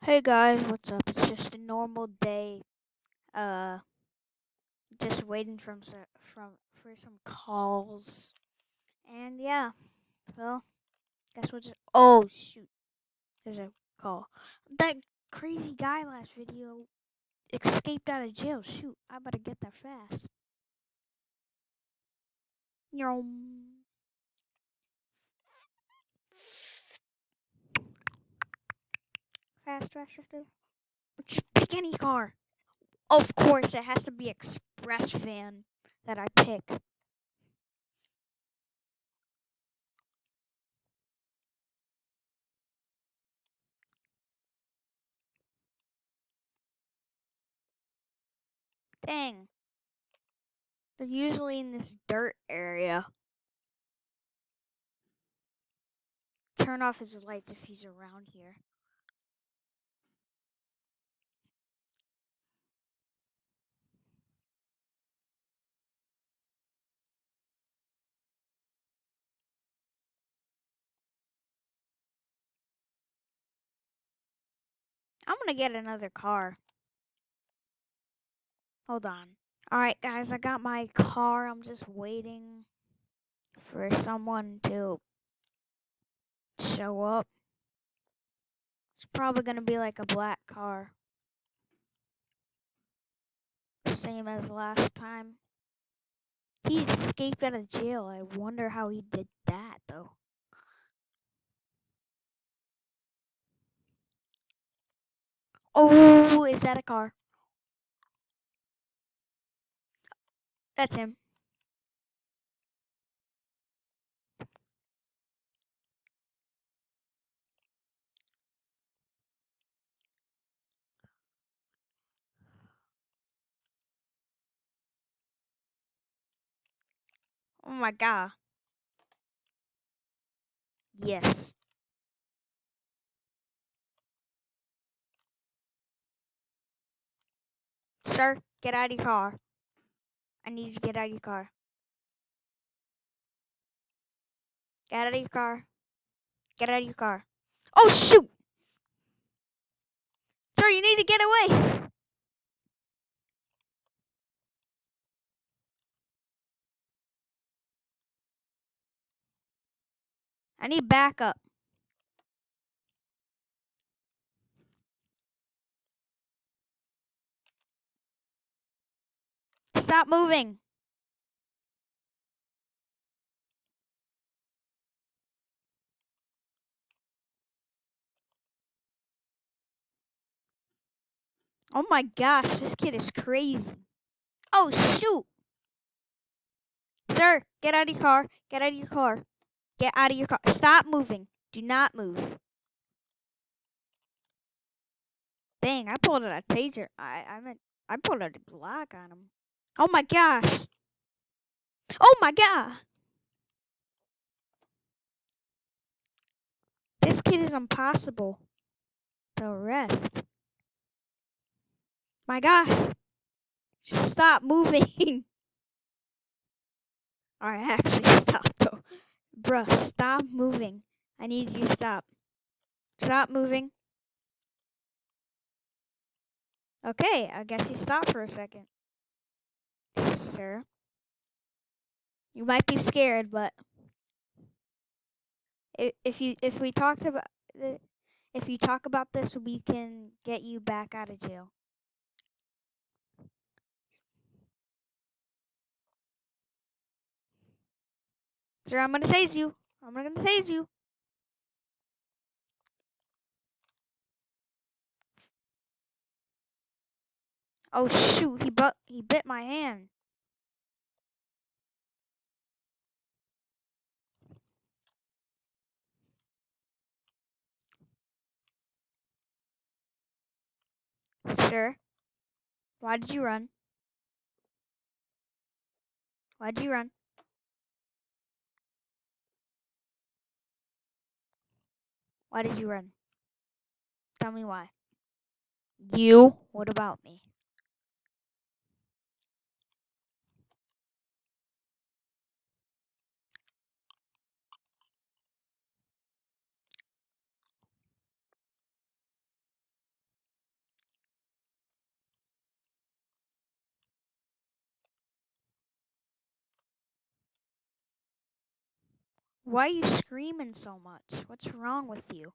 Hey guys, what's up? It's just a normal day. Uh, just waiting for some calls, and yeah. So guess we'll just. Oh shoot, there's a call. That crazy guy last video escaped out of jail. Shoot, I better get there fast. Yum. Fast, faster, faster. Just pick any car. Of course, it has to be Express van that I pick. Dang. They're usually in this dirt area. Turn off his lights if he's around here. I'm gonna get another car. Hold on. Alright, guys, I got my car. I'm just waiting for someone to show up. It's probably gonna be like a black car. Same as last time. He escaped out of jail. I wonder how he did that, though. Oh, is that a car? That's him. Oh my god. Yes. Sir, get out of your car. I need you to get out of your car. Get out of your car. Get out of your car. Oh, shoot! Sir, you need to get away. I need backup. Stop moving. Oh my gosh, this kid is crazy. Oh shoot. Sir, get out of your car. Get out of your car. Get out of your car. Stop moving. Do not move. Dang, I pulled out a taser. I pulled out a Glock on him. Oh my gosh. Oh my god. This kid is impossible to arrest. My god. Just stop moving. Alright, actually stop though. Bruh, stop moving. I need you to stop. Stop moving. Okay, I guess you stopped for a second. Sir. You might be scared, but if we talked about if you talk about this, we can get you back out of jail. Sir, I'm gonna tase you. I'm gonna tase you. Oh shoot! He bit my hand. Sir, why did you run? Why did you run? Why did you run? Tell me why. You? What about me? Why are you screaming so much? What's wrong with you?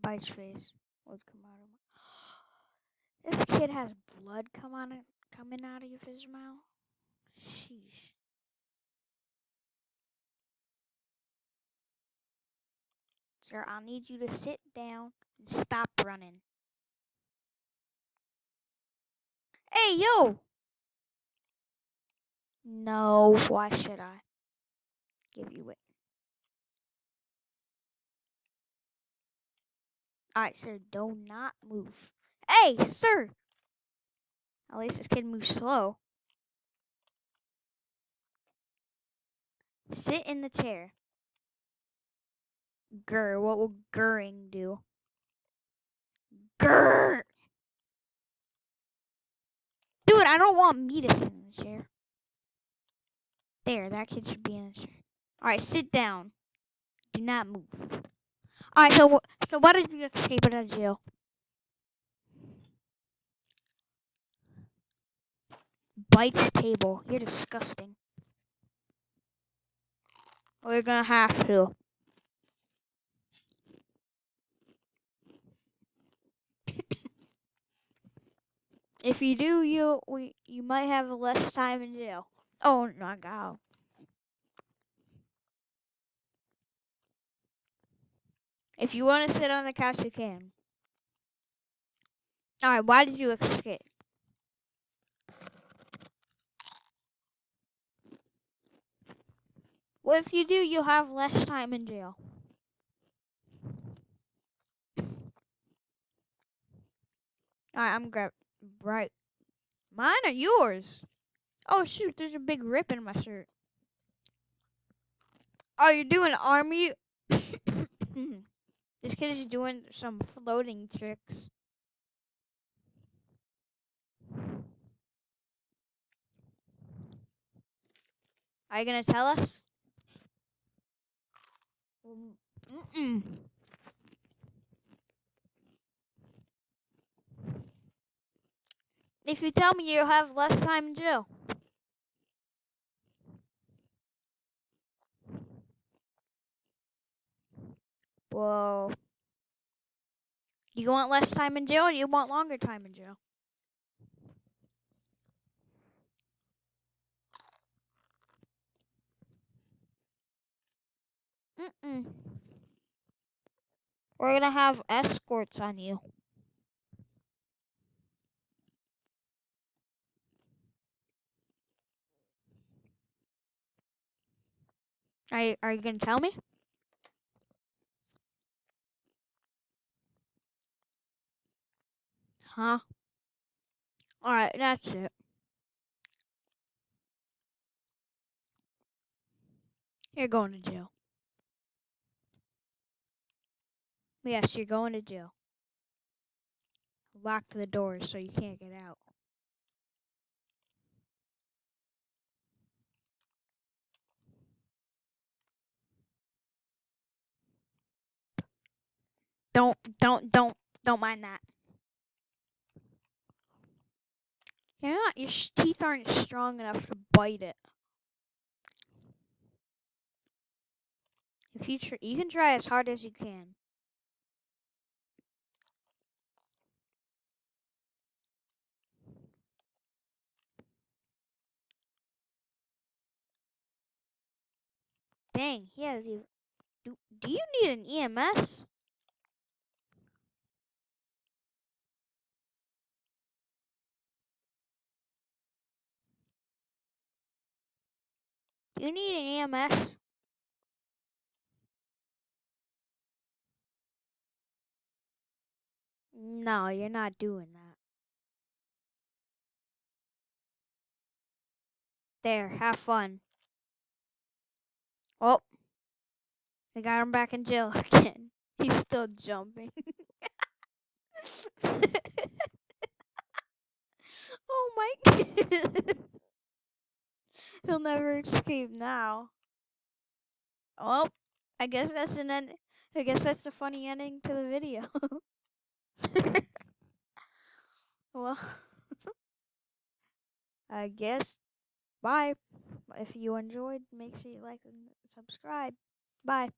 Bites face. What's come out of my... This kid has blood coming out of his mouth. Sheesh. Sir, I'll need you to sit down and stop running. Hey, yo! No, why should I give you it? Alright, sir, do not move. Hey, sir! At least this kid moves slow. Sit in the chair. Grr, what will grrring do? Grr! Dude, I don't want me to sit in the chair. There, that kid should be in the chair. Alright, sit down. Do not move. Alright, so what did you escape out of jail? Bites table. You're disgusting. We're gonna have to. If you do, you might have less time in jail. Oh my god. If you want to sit on the couch, you can. Alright, why did you escape? Well, if you do, you'll have less time in jail. Alright, I'm grab right. Mine or yours? Oh shoot, there's a big rip in my shirt. Oh, you're doing army? This kid is doing some floating tricks. Are you gonna tell us? Mm-mm. If you tell me, you'll have less time in jail. Whoa. Do you want less time in jail or do you want longer time in jail? Mm-mm. We're gonna have escorts on you. Are you gonna tell me? Huh? Alright, that's it. You're going to jail. Yes, you're going to jail. Lock the doors so you can't get out. Don't mind that. Your teeth aren't strong enough to bite it. If you can try as hard as you can. Dang, he has even. Do you need an EMS? Do you need an EMS? No, you're not doing that. There, have fun. Oh, we got him back in jail again. He's still jumping. Oh my god. He'll never escape now. Oh, I guess that's an end. I guess that's the funny ending to the video. Well, I guess bye. If you enjoyed, make sure you like and subscribe. Bye.